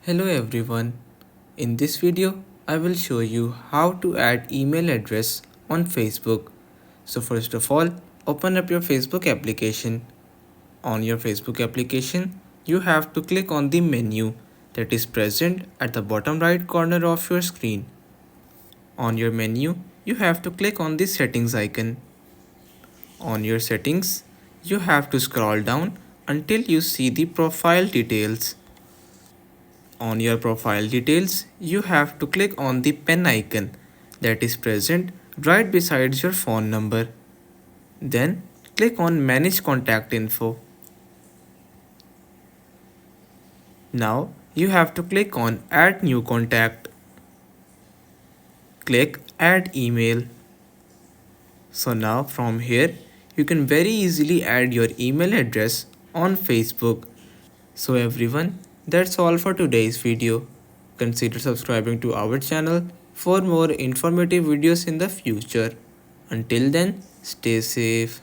Hello everyone. In this video, I will show you how to add email address on Facebook. So first of all, open up your Facebook application. On your Facebook application, you have to click on the menu that is present at the bottom right corner of your screen. On your menu, you have to click on the settings icon. On your settings, you have to scroll down until you see the profile details. On your profile details, you have to click on the pen icon that is present right beside your phone number. Then click on Manage Contact Info. Now you have to click on Add New Contact. Click Add Email. So now from here, you can very easily add your email address on Facebook. So everyone, that's all for today's video. Consider subscribing to our channel for more informative videos in the future. Until then, stay safe.